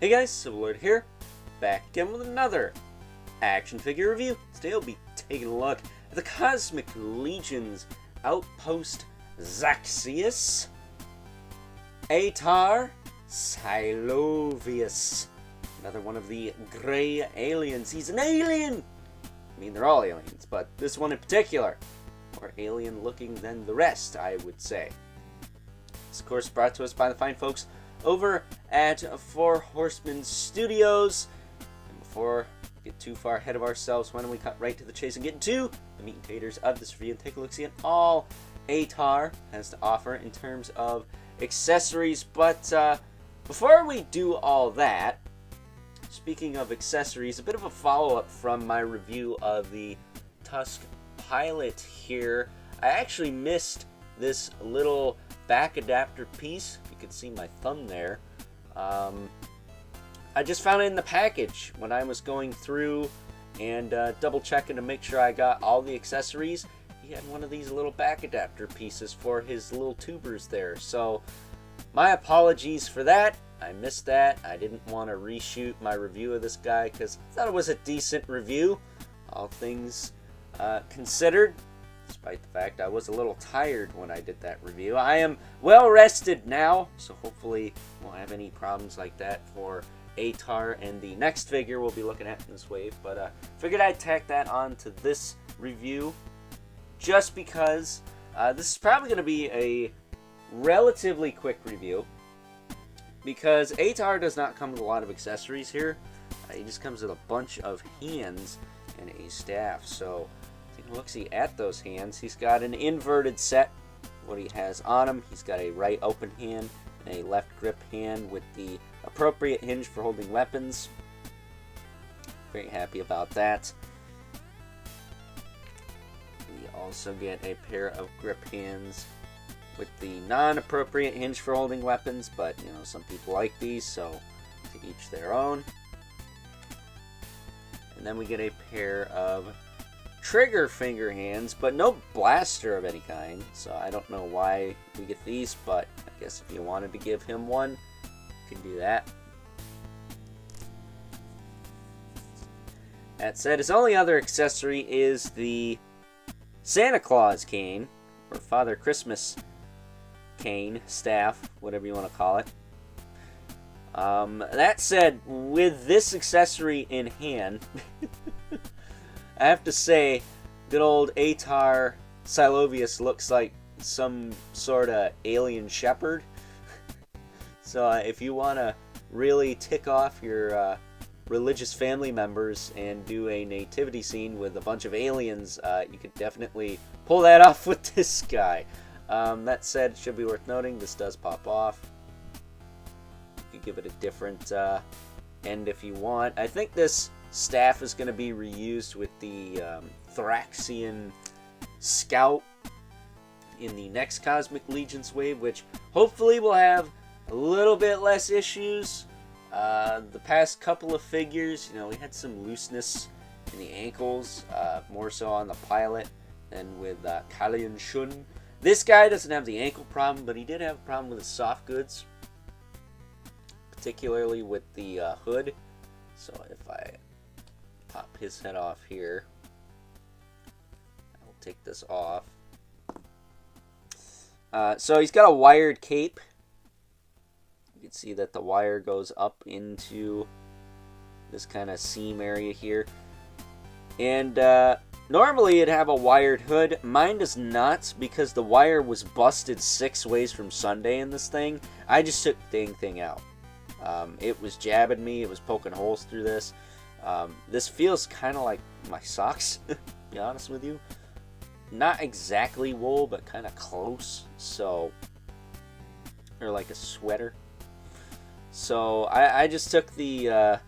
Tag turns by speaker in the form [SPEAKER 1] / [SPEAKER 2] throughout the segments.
[SPEAKER 1] Hey guys, Cylloviuss here, back again with another action figure review. Today I'll be taking a look at the Cosmic Legion's Outpost Zaxxius, Outtarr, Cylloviuss, another one of the gray aliens. He's an alien! I mean, they're all aliens, but this one in particular, more alien looking than the rest, I would say. This, of course, brought to us by the fine folks over at Horsemen Studios. And before we get too far ahead of ourselves, why don't we cut right to the chase and get into the meat and taters of this review and take a look at all Outtarr has to offer in terms of accessories. But before we do all that, speaking of accessories, a bit of a follow-up from my review of the Tusk Pilot here. I actually missed this little back adapter piece. You can see my thumb there. I just found it in the package when I was going through and double checking to make sure I got all the accessories. He had one of these little back adapter pieces for his little tubers there. So my apologies for that. I missed that. I didn't want to reshoot my review of this guy because I thought it was a decent review, all things considered. Despite the fact I was a little tired when I did that review. I am well rested now, so hopefully won't have any problems like that for Outtarr and the next figure we'll be looking at in this wave. But figured I'd tack that on to this review just because this is probably going to be a relatively quick review because Outtarr does not come with a lot of accessories here. He just comes with a bunch of hands and a staff. So look-see at those hands. He's got an inverted set. What he has on him, he's got a right open hand and a left grip hand with the appropriate hinge for holding weapons. Very happy about that. We also get a pair of grip hands with the non-appropriate hinge for holding weapons, but you know, some people like these, so to each their own. And then we get a pair of trigger finger hands, but no blaster of any kind, so I don't know why we get these, but I guess if you wanted to give him one, you can do that. That said, his only other accessory is the Santa Claus cane, or Father Christmas cane, staff, whatever you want to call it. That said, with this accessory in hand, I have to say, good old Outtarr Cylloviuss looks like some sort of alien shepherd. So if you want to really tick off your religious family members and do a nativity scene with a bunch of aliens, you could definitely pull that off with this guy. That said, it should be worth noting, this does pop off. You could give it a different end if you want. I think this staff is going to be reused with the Zaxxius Scout in the next Cosmic Legion's wave, which hopefully will have a little bit less issues. The past couple of figures, you know, we had some looseness in the ankles, more so on the pilot than with Cylloviuss. This guy doesn't have the ankle problem, but he did have a problem with his soft goods, particularly with the hood. So if I pop his head off here, I'll take this off. So he's got a wired cape. You can see that the wire goes up into this kind of seam area here. And normally it'd have a wired hood. Mine does not, because the wire was busted 6 ways from Sunday in this thing. I just took the dang thing out. It was jabbing me. It was poking holes through this. This feels kind of like my socks, to be honest with you. Not exactly wool, but kind of close. So, or like a sweater. So I just took the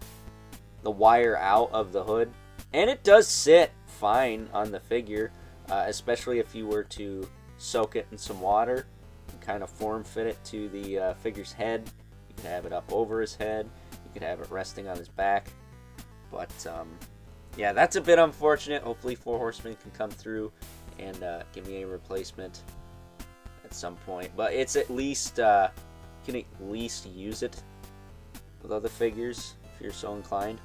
[SPEAKER 1] wire out of the hood, and it does sit fine on the figure, especially if you were to soak it in some water and kind of form fit it to the figure's head. You could have it up over his head. You could have it resting on his back. But, yeah, that's a bit unfortunate. Hopefully 4 Horsemen can come through and give me a replacement at some point. But it's at least, can at least use it. with other figures if you're so inclined.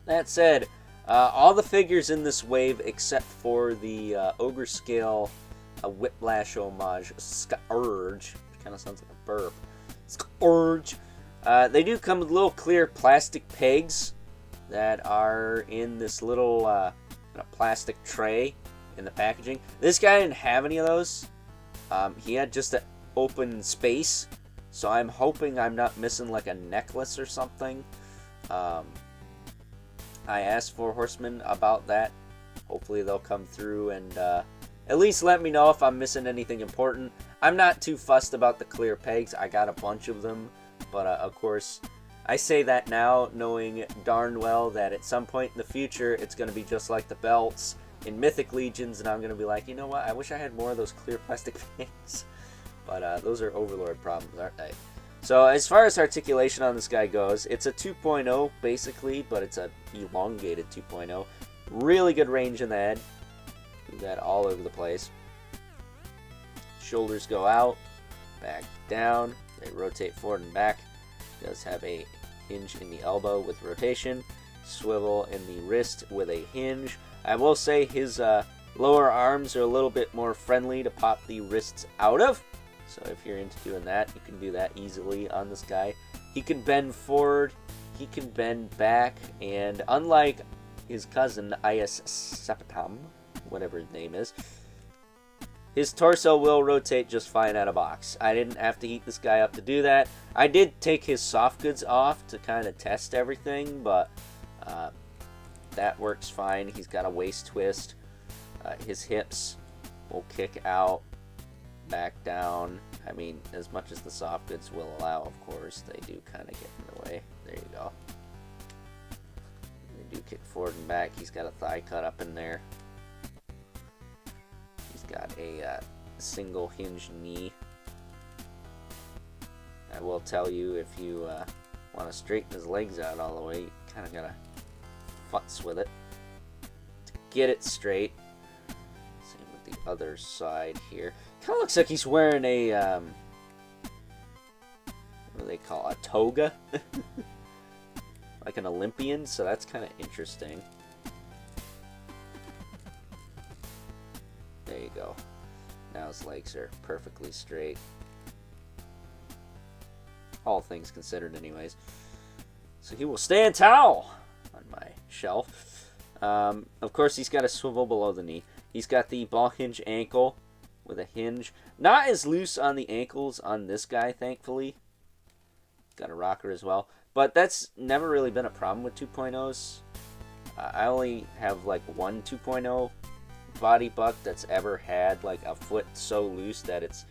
[SPEAKER 1] That said, all the figures in this wave except for the Ogre Scale Whiplash homage, Scourge, which kind of sounds like a burp, Scourge, they do come with little clear plastic pegs that are in this little plastic tray in the packaging. This guy didn't have any of those. He had just an open space, so I'm hoping I'm not missing like a necklace or something. I asked for Horsemen about that. Hopefully they'll come through and at least let me know if I'm missing anything important. I'm not too fussed about the clear pegs. I got a bunch of them, but of course I say that now knowing darn well that at some point in the future it's going to be just like the belts in Mythic Legions, and I'm going to be like, you know what, I wish I had more of those clear plastic pegs. But those are Overlord problems, aren't they? So as far as articulation on this guy goes, it's a 2.0 basically, but it's a elongated 2.0. Really good range in the head. Do that all over the place. Shoulders go out, back down. They rotate forward and back. Does have a hinge in the elbow with rotation. Swivel in the wrist with a hinge. I will say his lower arms are a little bit more friendly to pop the wrists out of. So if you're into doing that, you can do that easily on this guy. He can bend forward, he can bend back, and unlike his cousin, Ias Sepatam, whatever his name is, his torso will rotate just fine out of box. I didn't have to heat this guy up to do that. I did take his soft goods off to kind of test everything, but that works fine. He's got a waist twist. His hips will kick out, back down. I mean, as much as the soft goods will allow, of course, they do kind of get in the way. There you go. They do kick forward and back. He's got a thigh cut up in there. He's got a single hinge knee. I will tell you, if you want to straighten his legs out all the way, you kind of gotta futz with it to get it straight. Same with the other side here. Kind of looks like he's wearing a, what do they call it? A toga? Like an Olympian, so that's kind of interesting. There you go. Now his legs are perfectly straight. All things considered anyways. So he will stand tall on my shelf. Of course, he's got a swivel below the knee. He's got the ball hinge ankle with a hinge. Not as loose on the ankles on this guy, thankfully. Got a rocker as well. But that's never really been a problem with 2.0s. I only have like one 2.0 body buck that's ever had like a foot so loose that it's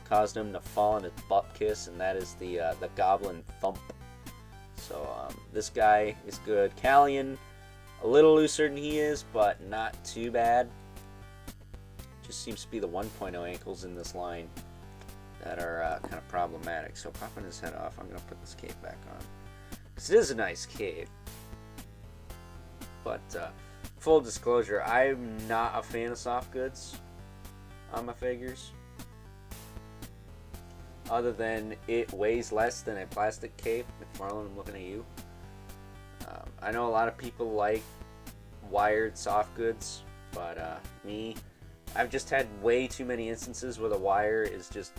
[SPEAKER 1] caused him to fall in his butt kiss, and that is the Goblin Thump. So this guy is good. Callion, a little looser than he is, but not too bad. Just seems to be the 1.0 ankles in this line that are kind of problematic. So popping his head off, I'm going to put this cape back on. Because it is a nice cape. But full disclosure, I'm not a fan of soft goods on my figures. Other than it weighs less than a plastic cape. McFarlane, I'm looking at you. I know a lot of people like wired soft goods, but me, I've just had way too many instances where the wire is just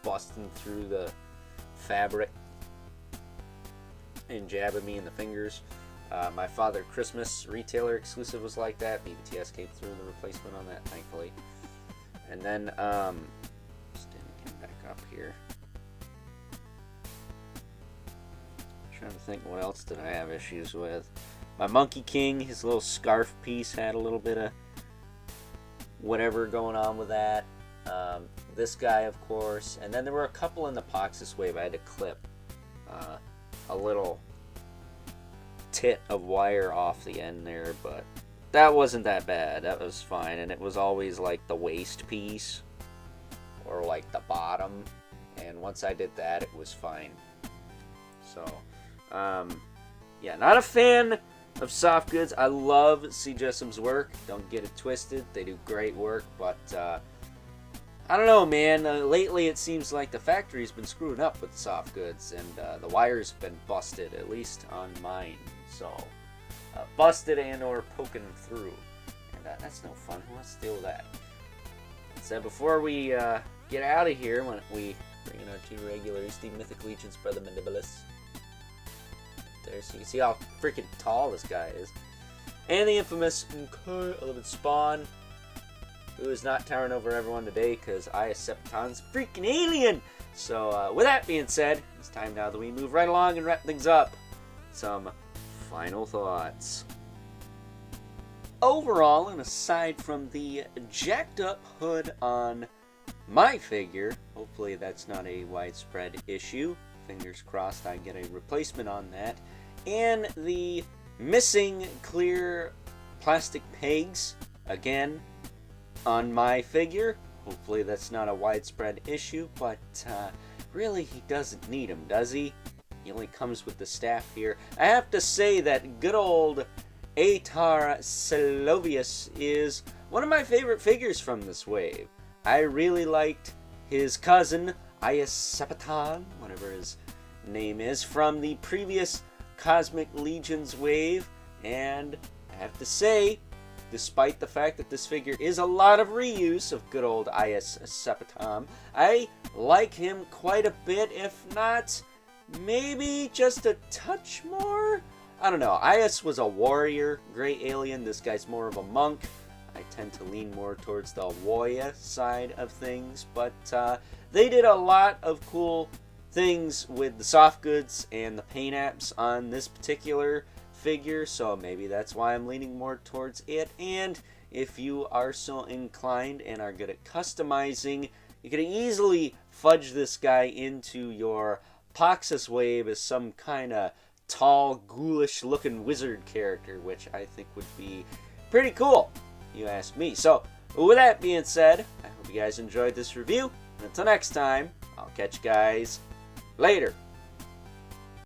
[SPEAKER 1] busting through the fabric and jabbing me in the fingers. My Father Christmas retailer exclusive was like that. BBTS came through the replacement on that, thankfully. And then, standing him back up here. Trying to think, what else did I have issues with? My Monkey King, his little scarf piece had a little bit of whatever going on with that. This guy, of course. And then there were a couple in the Poxus wave I had to clip a little tit of wire off the end there, but that wasn't that bad. That was fine, and it was always like the waist piece or like the bottom, and once I did that, it was fine. So yeah, not a fan of soft goods. I love CJSM's work, don't get it twisted, they do great work, but I don't know, man. Lately it seems like the factory's been screwing up with the soft goods, and the wire's been busted, at least on mine. So, busted and or poking through. And that's no fun. Who wants to deal with that? So before we get out of here, when we bring in our 2 regulars, the Mythic Legion's Brother Mandibulas. There, so you can see how freaking tall this guy is. And the infamous Spawn, who is not towering over everyone today because Septon's freaking alien. So with that being said, it's time now that we move right along and wrap things up. Some final thoughts. Overall, and aside from the jacked up hood on my figure, hopefully that's not a widespread issue. Fingers crossed I get a replacement on that. And the missing clear plastic pegs, again, on my figure. Hopefully that's not a widespread issue, but really he doesn't need them, does he? He only comes with the staff here. I have to say that good old Outtarr Cylloviuss is one of my favorite figures from this wave. I really liked his cousin, Septon, whatever his name is, from the previous Cosmic Legions wave, and I have to say, despite the fact that this figure is a lot of reuse of good old Septon, I like him quite a bit, if not maybe just a touch more. I don't know. Is was a warrior, gray alien. This guy's more of a monk. I tend to lean more towards the warrior side of things, but they did a lot of cool things with the soft goods and the paint apps on this particular figure, so maybe that's why I'm leaning more towards it. And if you are so inclined and are good at customizing, you can easily fudge this guy into your Poxus wave as some kind of tall, ghoulish looking wizard character, which I think would be pretty cool, you ask me. So with that being said, I hope you guys enjoyed this review, and until next time, I'll catch you guys later.